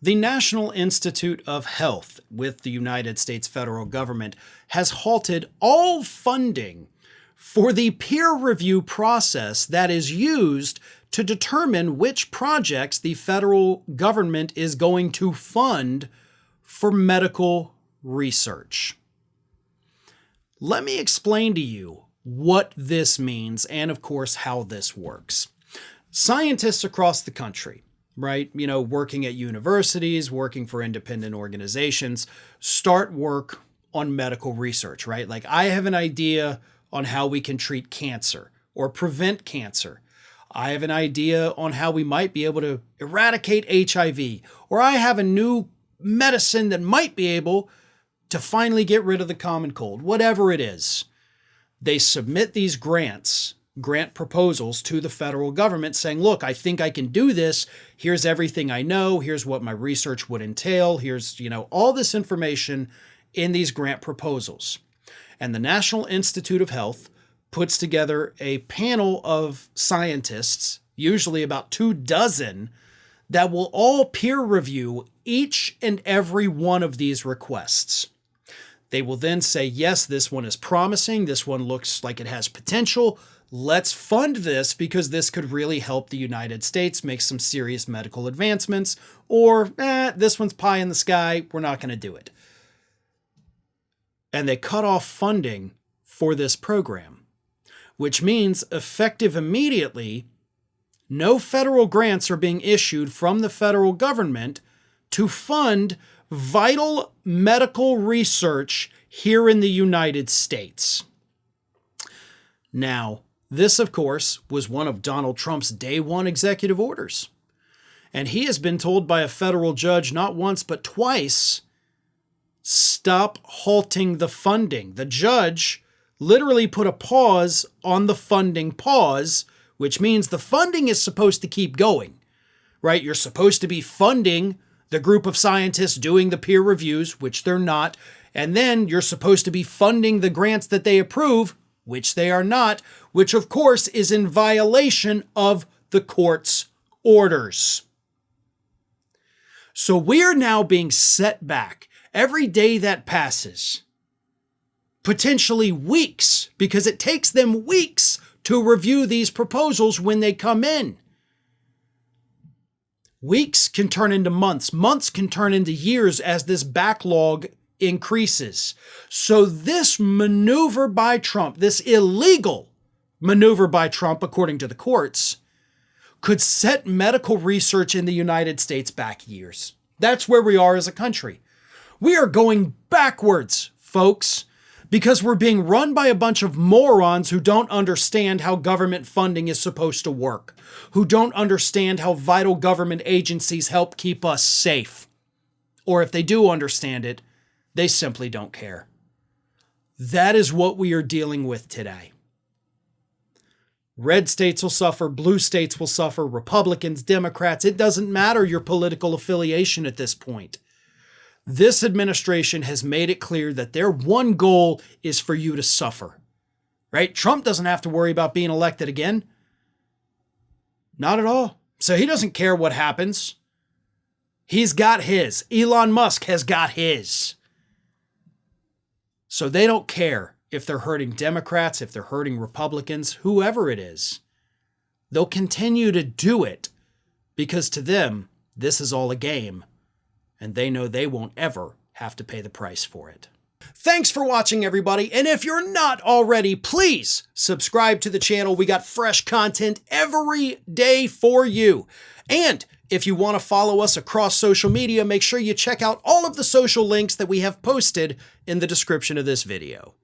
The National Institute of Health with the United States federal government has halted all funding for the peer review process that is used to determine which projects the federal government is going to fund for medical research. Let me explain to you what this means and, of course, how this works. Scientists across the country, right, working at universities, working for independent organizations, start work on medical research, right? Like, I have an idea on how we can treat cancer or prevent cancer. I have an idea on how we might be able to eradicate HIV, or I have a new medicine that might be able to finally get rid of the common cold, whatever it is. They submit these grant proposals to the federal government saying, look, I think I can do this. Here's everything I know. Here's what my research would entail. Here's, all this information in these grant proposals. And the National Institute of Health puts together a panel of scientists, usually about 24, that will all peer review each and every one of these requests. They will then say, yes, this one is promising. This one looks like it has potential. Let's fund this because this could really help the United States make some serious medical advancements. Or, this one's pie in the sky. We're not going to do it. And they cut off funding for this program, which means effective immediately, no federal grants are being issued from the federal government to fund vital medical research here in the United States. Now, this, of course, was one of Donald Trump's day one executive orders. And he has been told by a federal judge not once but twice, stop halting the funding. The judge literally put a pause on the funding pause, which means the funding is supposed to keep going, right? You're supposed to be funding the group of scientists doing the peer reviews, which they're not. And then you're supposed to be funding the grants that they approve, which they are not, which of course is in violation of the court's orders. So we're now being set back every day that passes, potentially weeks, because it takes them weeks to review these proposals when they come in. Weeks can turn into months. Months can turn into years as this backlog increases. So this maneuver by Trump, this illegal maneuver by Trump, according to the courts, could set medical research in the United States back years. That's where we are as a country. We are going backwards, folks, because we're being run by a bunch of morons who don't understand how government funding is supposed to work, who don't understand how vital government agencies help keep us safe. Or if they do understand it, they simply don't care. That is what we are dealing with today. Red states will suffer, blue states will suffer, Republicans, Democrats, it doesn't matter your political affiliation at this point. This administration has made it clear that their one goal is for you to suffer, right? Trump doesn't have to worry about being elected again. Not at all. So he doesn't care what happens. He's got his. Elon Musk has got his. So they don't care if they're hurting Democrats, if they're hurting Republicans, whoever it is. They'll continue to do it because to them, this is all a game. And they know they won't ever have to pay the price for it. Thanks for watching, everybody. And if you're not already, please subscribe to the channel. We got fresh content every day for you. And if you want to follow us across social media, make sure you check out all of the social links that we have posted in the description of this video.